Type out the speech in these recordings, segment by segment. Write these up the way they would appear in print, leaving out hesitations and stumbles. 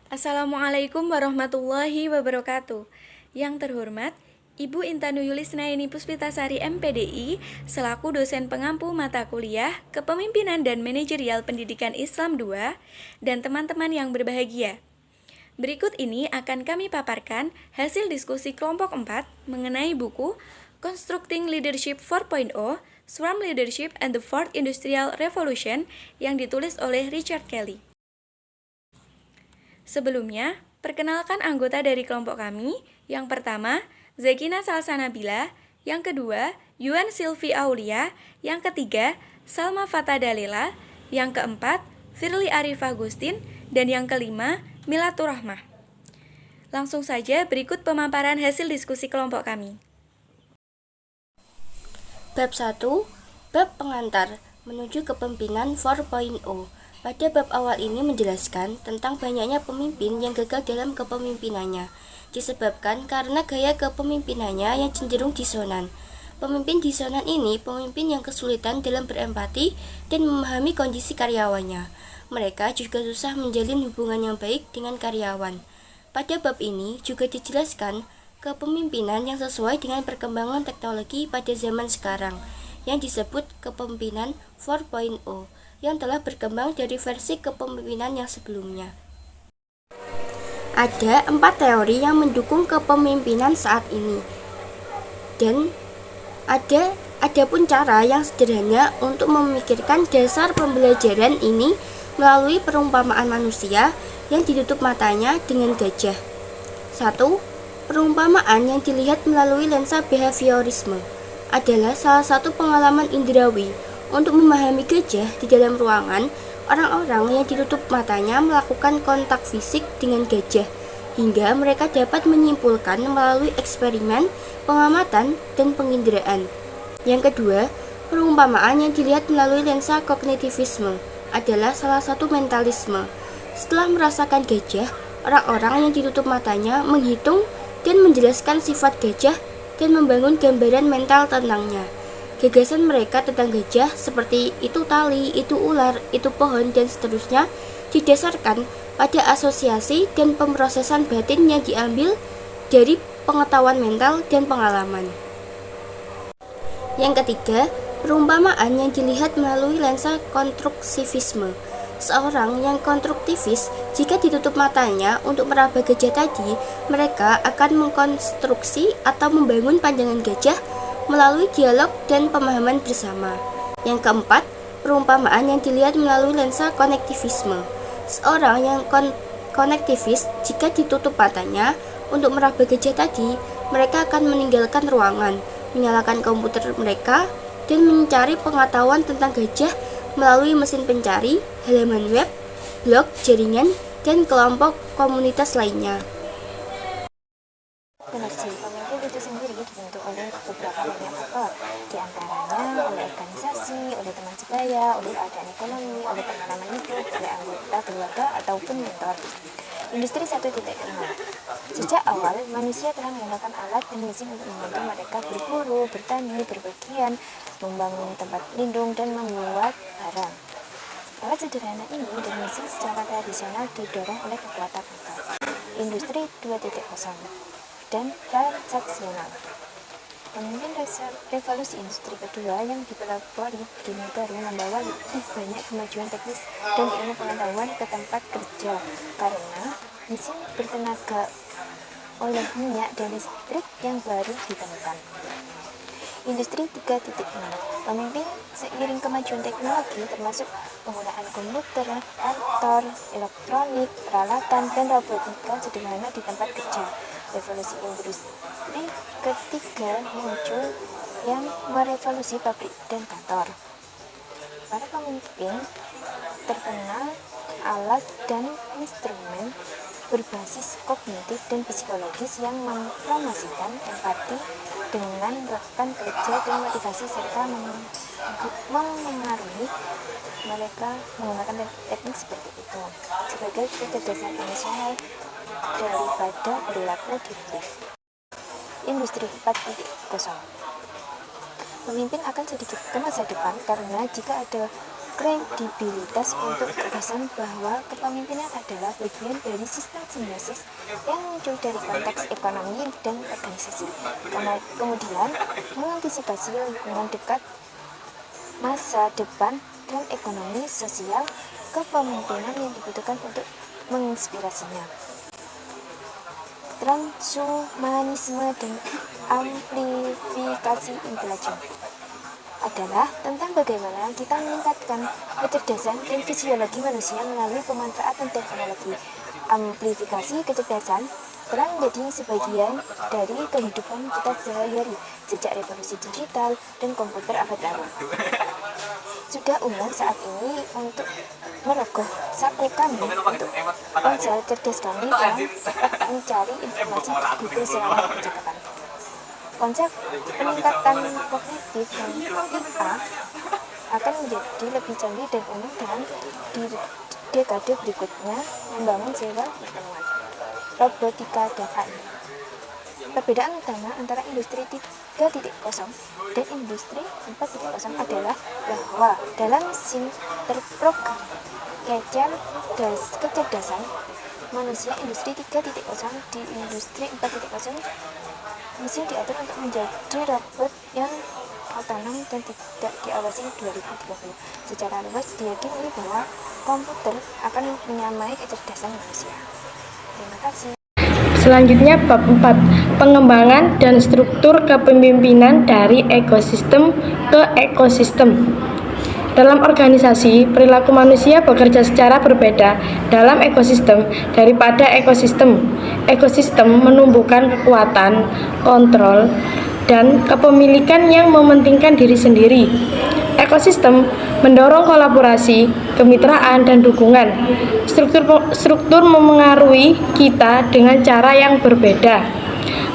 Assalamualaikum warahmatullahi wabarakatuh. Yang terhormat, Ibu Intanu Yulisnaini Puspitasari MPDI selaku dosen pengampu mata kuliah Kepemimpinan dan Manajerial Pendidikan Islam 2 dan teman-teman yang berbahagia. Berikut ini akan kami paparkan hasil diskusi kelompok 4 mengenai buku Constructing Leadership 4.0, Swarm Leadership and the Fourth Industrial Revolution yang ditulis oleh Richard Kelly. Sebelumnya, perkenalkan anggota dari kelompok kami. Yang pertama, Zekina Salsanabila. Yang kedua, Yuan Silvi Aulia. Yang ketiga, Salma Fata Dalela. Yang keempat, Firly Arif Agustin. Dan yang kelima, Milatur Rahmah. Langsung saja berikut pemaparan hasil diskusi kelompok kami. Bab 1, Bab Pengantar menuju Kepemimpinan 4.0. Pada bab awal ini menjelaskan tentang banyaknya pemimpin yang gagal dalam kepemimpinannya, disebabkan karena gaya kepemimpinannya yang cenderung disonan. Pemimpin disonan ini pemimpin yang kesulitan dalam berempati dan memahami kondisi karyawannya. Mereka juga susah menjalin hubungan yang baik dengan karyawan. Pada bab ini juga dijelaskan kepemimpinan yang sesuai dengan perkembangan teknologi pada zaman sekarang, yang disebut kepemimpinan 4.0, yang telah berkembang dari versi kepemimpinan yang sebelumnya. Ada 4 teori yang mendukung kepemimpinan saat ini, dan ada pun cara yang sederhana untuk memikirkan dasar pembelajaran ini melalui perumpamaan manusia yang ditutup matanya dengan gajah. 1. Perumpamaan yang dilihat melalui lensa behaviorisme adalah salah satu pengalaman indrawi. Untuk memahami gajah di dalam ruangan, orang-orang yang ditutup matanya melakukan kontak fisik dengan gajah, hingga mereka dapat menyimpulkan melalui eksperimen, pengamatan, dan penginderaan. Yang kedua, perumpamaan yang dilihat melalui lensa kognitivisme adalah salah satu mentalisme. Setelah merasakan gajah, orang-orang yang ditutup matanya menghitung dan menjelaskan sifat gajah dan membangun gambaran mental tentangnya. Gagasan mereka tentang gajah seperti itu tali, itu ular, itu pohon, dan seterusnya didasarkan pada asosiasi dan pemrosesan batin yang diambil dari pengetahuan mental dan pengalaman. Yang ketiga, perumpamaan yang dilihat melalui lensa konstruktivisme. Seorang yang konstruktivis, jika ditutup matanya untuk meraba gajah tadi, mereka akan mengkonstruksi atau membangun pandangan gajah melalui dialog dan pemahaman bersama. Yang keempat, perumpamaan yang dilihat melalui lensa konektivisme. Seorang yang konektivis, jika ditutup matanya untuk meraba gajah tadi, mereka akan meninggalkan ruangan, menyalakan komputer mereka, dan mencari pengetahuan tentang gajah melalui mesin pencari, halaman web, blog, jaringan, dan kelompok komunitas lainnya. Benar sih, pemimpin itu sendiri dibentuk oleh beberapa banyak faktor, diantaranya oleh organisasi, oleh teman sebaya, oleh keadaan ekonomi, oleh pengalaman hidup, oleh anggota keluarga, ataupun mentor. Industri 1.0. Sejak awal, manusia telah menggunakan alat dan mesin untuk membantu mereka berburu, bertani, berpergian, membangun tempat lindung, dan membuat barang. Alat sederhana ini dan mesin secara tradisional didorong oleh kekuatan akal. Industri 2.0 dan transaksional. Pemimpin revolusi industri kedua yang dipelopori dunia baru membawa lebih banyak kemajuan teknis dan ilmu pengetahuan ke tempat kerja karena mesin bertenaga oleh minyak dan listrik yang baru ditemukan. Industri 3.0. Pemimpin seiring kemajuan teknologi termasuk penggunaan komputer, kantor, elektronik, peralatan, dan robotika sederhana di tempat kerja. Revolusi industri ketiga muncul yang merevolusi pabrik dan kantor. Para pemimpin terkenal alat dan instrumen berbasis kognitif dan psikologis yang mempromosikan empati dengan rekan kerja dan motivasi serta memengaruhi mereka menggunakan teknik seperti itu sebagai kecerdasan emosional daripada perilaku diktif. Industri 4.0. Pemimpin akan sedikit ke masa depan karena jika ada kredibilitas untuk gagasan bahwa kepemimpinan adalah bagian dari sistem simbiosis yang muncul dari konteks ekonomi dan organisasi. Kemudian, mengantisipasi lingkungan dekat, masa depan, dan ekonomi sosial kepemimpinan yang dibutuhkan untuk menginspirasinya. Transhumanisme dan amplifikasi intelijen adalah tentang bagaimana kita meningkatkan kecerdasan dan fisiologi manusia melalui pemanfaatan teknologi. Amplifikasi kecerdasan telah menjadi sebagian dari kehidupan kita sehari-hari sejak revolusi digital dan komputer abad lalu. Sudah umum saat ini untuk merogoh saku kami untuk ponsel cerdas kami dalam mencari informasi di Google selama percakapan. Konsep peningkatan kognitif dan IA akan menjadi lebih canggih dan umum dengan di dekade berikutnya membangun sebuah pertemuan robotika dan AI. Perbedaan utama antara industri 3.0 dan industri 4.0 adalah bahwa dalam mesin terprogram kecerdasan manusia industri 3.0 di industri 4.0 mesin diatur untuk menjadi robot yang otonom dan tidak diawasi 2030. Secara luas diyakini bahwa komputer akan menyamai kecerdasan manusia. Terima kasih. Selanjutnya bab 4, pengembangan dan struktur kepemimpinan dari ekosistem ke ekosistem. Dalam organisasi, perilaku manusia bekerja secara berbeda dalam ekosistem daripada ekosistem. Ekosistem menumbuhkan kekuatan, kontrol, dan kepemilikan yang mementingkan diri sendiri. Ekosistem mendorong kolaborasi, kemitraan, dan dukungan. Struktur memengaruhi kita dengan cara yang berbeda.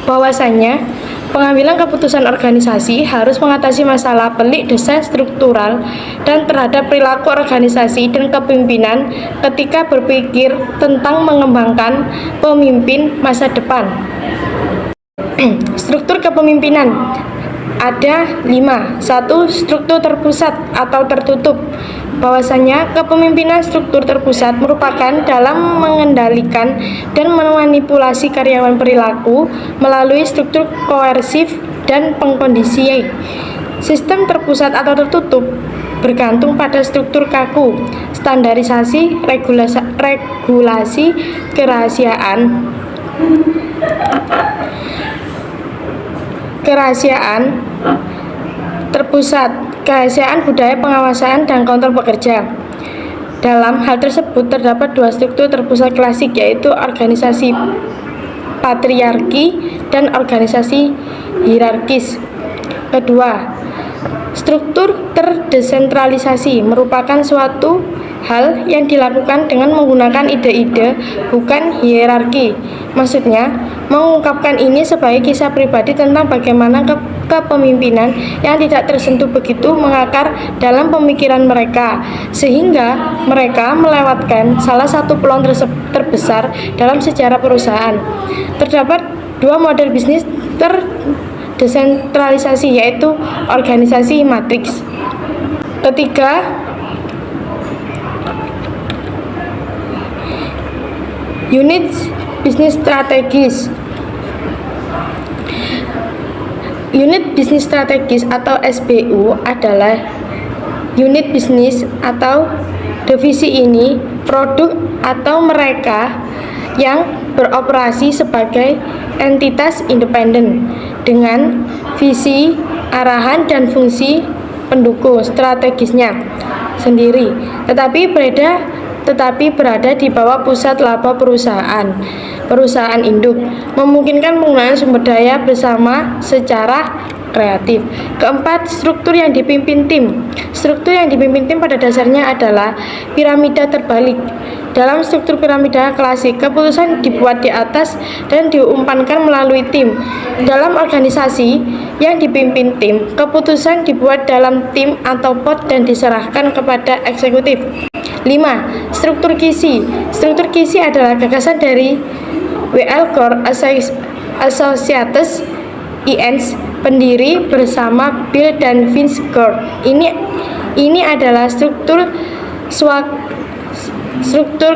Bahwasanya, pengambilan keputusan organisasi harus mengatasi masalah pelik desain struktural dan terhadap perilaku organisasi dan kepemimpinan ketika berpikir tentang mengembangkan pemimpin masa depan. Struktur kepemimpinan ada 5. 1. Struktur terpusat atau tertutup. Bahwasanya kepemimpinan struktur terpusat merupakan dalam mengendalikan dan memanipulasi karyawan perilaku melalui struktur koersif dan pengkondisi. Sistem terpusat atau tertutup bergantung pada struktur kaku, standarisasi, regulasi, kerahasiaan terpusat, kerahasiaan budaya pengawasan dan kontrol pekerja. Dalam hal tersebut terdapat 2 struktur terpusat klasik, yaitu organisasi patriarki dan organisasi hierarkis. Kedua, struktur terdesentralisasi merupakan suatu hal yang dilakukan dengan menggunakan ide-ide, bukan hierarki. Maksudnya, mengungkapkan ini sebagai kisah pribadi tentang bagaimana kepemimpinan yang tidak tersentuh begitu mengakar dalam pemikiran mereka, sehingga mereka melewatkan salah satu peluang terbesar dalam sejarah perusahaan. Terdapat 2 model bisnis terdesentralisasi, yaitu organisasi matriks. Ketiga, unit bisnis strategis. Unit bisnis strategis atau SBU adalah unit bisnis atau divisi ini produk atau mereka yang beroperasi sebagai entitas independen dengan visi, arahan, dan fungsi pendukung strategisnya sendiri, tetapi berada di bawah pusat laba perusahaan induk, memungkinkan penggunaan sumber daya bersama secara kreatif. Keempat, struktur yang dipimpin tim. Struktur yang dipimpin tim pada dasarnya adalah piramida terbalik. Dalam struktur piramida klasik, keputusan dibuat di atas dan diumpankan melalui tim. Dalam organisasi yang dipimpin tim, keputusan dibuat dalam tim atau pot dan diserahkan kepada eksekutif. 5. Struktur kisi. Struktur kisi adalah gagasan dari W.L. Gore Associates Inc., pendiri bersama Bill dan Vince Gore. Ini Ini adalah struktur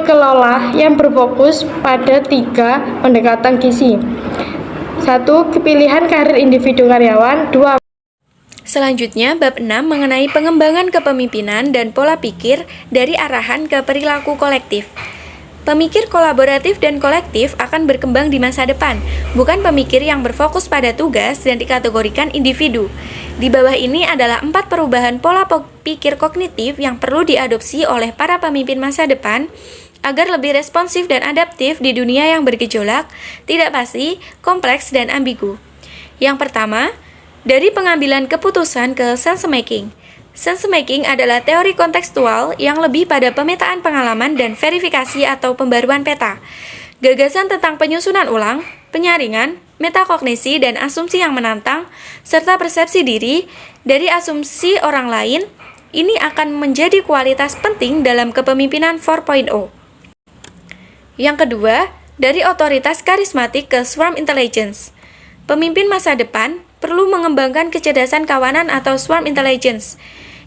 kelola yang berfokus pada 3 pendekatan gizi. 1. Kepilihan karir individu karyawan. 2. Selanjutnya, bab 6 mengenai pengembangan kepemimpinan dan pola pikir dari arahan ke perilaku kolektif. Pemikir kolaboratif dan kolektif akan berkembang di masa depan, bukan pemikir yang berfokus pada tugas dan dikategorikan individu. Di bawah ini adalah 4 perubahan pola pikir kognitif yang perlu diadopsi oleh para pemimpin masa depan agar lebih responsif dan adaptif di dunia yang bergejolak, tidak pasti, kompleks, dan ambigu. Yang pertama, dari pengambilan keputusan ke sense making. Sense making adalah teori kontekstual yang lebih pada pemetaan pengalaman dan verifikasi atau pembaruan peta. Gagasan tentang penyusunan ulang, penyaringan, metakognisi dan asumsi yang menantang, serta persepsi diri dari asumsi orang lain, ini akan menjadi kualitas penting dalam kepemimpinan 4.0. Yang kedua, dari otoritas karismatik ke swarm intelligence. Pemimpin masa depan perlu mengembangkan kecerdasan kawanan atau swarm intelligence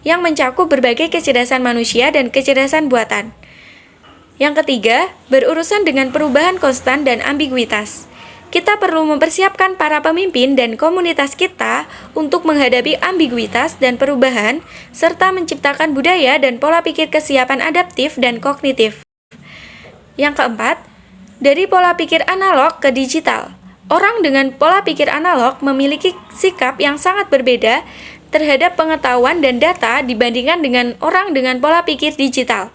yang mencakup berbagai kecerdasan manusia dan kecerdasan buatan. Yang ketiga, berurusan dengan perubahan konstan dan ambiguitas. Kita perlu mempersiapkan para pemimpin dan komunitas kita untuk menghadapi ambiguitas dan perubahan, serta menciptakan budaya dan pola pikir kesiapan adaptif dan kognitif. Yang keempat, dari pola pikir analog ke digital. Orang dengan pola pikir analog memiliki sikap yang sangat berbeda terhadap pengetahuan dan data dibandingkan dengan orang dengan pola pikir digital.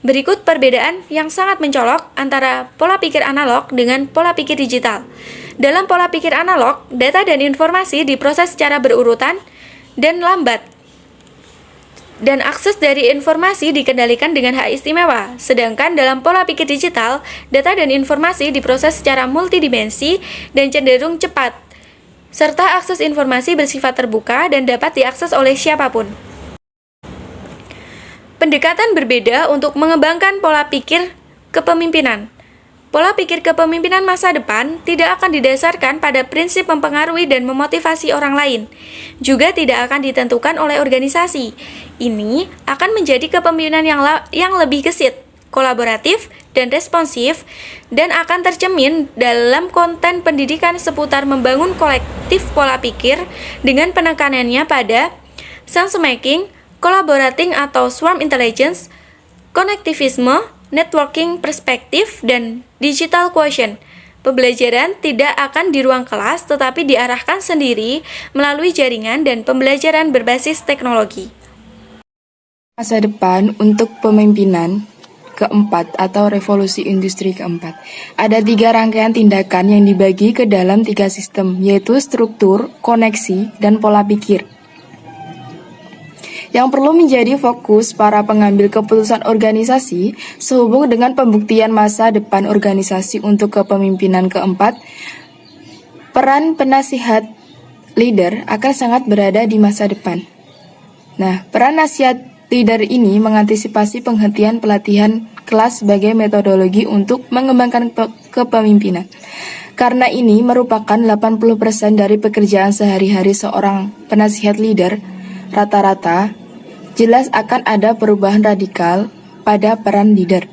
Berikut perbedaan yang sangat mencolok antara pola pikir analog dengan pola pikir digital. Dalam pola pikir analog, data dan informasi diproses secara berurutan dan lambat, dan akses dari informasi dikendalikan dengan hak istimewa. Sedangkan dalam pola pikir digital, data dan informasi diproses secara multidimensi dan cenderung cepat, serta akses informasi bersifat terbuka dan dapat diakses oleh siapapun. Pendekatan berbeda untuk mengembangkan pola pikir kepemimpinan. Pola pikir kepemimpinan masa depan tidak akan didasarkan pada prinsip mempengaruhi dan memotivasi orang lain, juga tidak akan ditentukan oleh organisasi. Ini akan menjadi kepemimpinan yang lebih gesit, kolaboratif, dan responsif, dan akan tercermin dalam konten pendidikan seputar membangun kolektif pola pikir dengan penekanannya pada sense making, collaborating atau swarm intelligence, konektivisme, networking perspektif, dan digital quotient. Pembelajaran tidak akan di ruang kelas tetapi diarahkan sendiri melalui jaringan dan pembelajaran berbasis teknologi. Masa depan untuk pemimpinan keempat atau revolusi industri keempat. Ada 3 rangkaian tindakan yang dibagi ke dalam 3 sistem, yaitu struktur, koneksi, dan pola pikir. Yang perlu menjadi fokus para pengambil keputusan organisasi sehubung dengan pembuktian masa depan organisasi untuk kepemimpinan keempat, peran penasihat leader akan sangat berada di masa depan. Nah, peran nasihat leader ini mengantisipasi penghentian pelatihan kelas sebagai metodologi untuk mengembangkan kepemimpinan. Karena ini merupakan 80% dari pekerjaan sehari-hari seorang penasihat leader, rata-rata jelas akan ada perubahan radikal pada peran leader.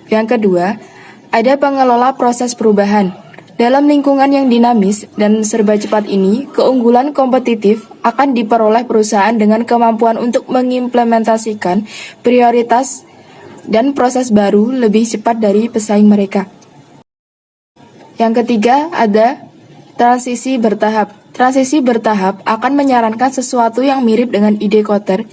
Yang kedua, ada pengelola proses perubahan. Dalam lingkungan yang dinamis dan serba cepat ini, keunggulan kompetitif akan diperoleh perusahaan dengan kemampuan untuk mengimplementasikan prioritas dan proses baru lebih cepat dari pesaing mereka. Yang ketiga, ada transisi bertahap. Transisi bertahap akan menyarankan sesuatu yang mirip dengan ide Kotter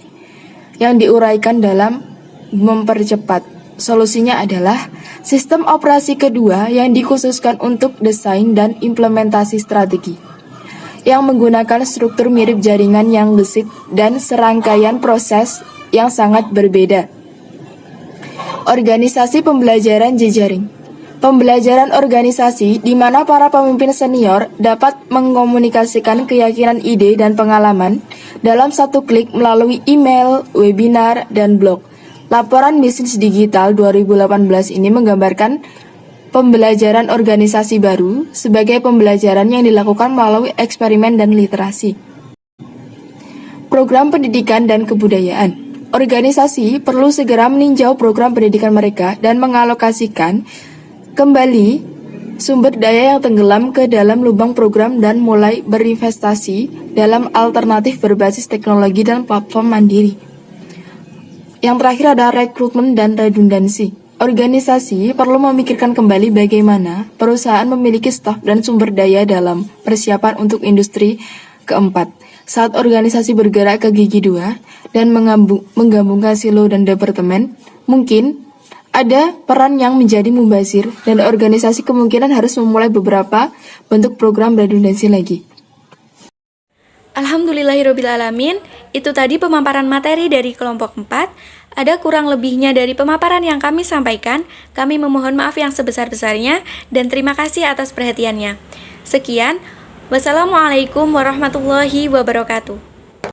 yang diuraikan dalam mempercepat. Solusinya adalah sistem operasi kedua yang dikhususkan untuk desain dan implementasi strategi, yang menggunakan struktur mirip jaringan yang gesit dan serangkaian proses yang sangat berbeda. Organisasi pembelajaran jejaring. Pembelajaran organisasi di mana para pemimpin senior dapat mengkomunikasikan keyakinan ide dan pengalaman dalam satu klik melalui email, webinar, dan blog. Laporan bisnis digital 2018 ini menggambarkan pembelajaran organisasi baru sebagai pembelajaran yang dilakukan melalui eksperimen dan literasi. Program pendidikan dan kebudayaan. Organisasi perlu segera meninjau program pendidikan mereka dan mengalokasikan kembali sumber daya yang tenggelam ke dalam lubang program dan mulai berinvestasi dalam alternatif berbasis teknologi dan platform mandiri. Yang terakhir ada rekrutmen dan redundansi. Organisasi perlu memikirkan kembali bagaimana perusahaan memiliki staf dan sumber daya dalam persiapan untuk industri keempat. Saat organisasi bergerak ke gigi 2 dan menggabungkan silo dan departemen, mungkin ada peran yang menjadi mubazir dan organisasi kemungkinan harus memulai beberapa bentuk program redundansi lagi. Alhamdulillahirrabbilalamin, itu tadi pemaparan materi dari kelompok 4. Ada kurang lebihnya dari pemaparan yang kami sampaikan. Kami memohon maaf yang sebesar-besarnya dan terima kasih atas perhatiannya. Sekian, wassalamualaikum warahmatullahi wabarakatuh.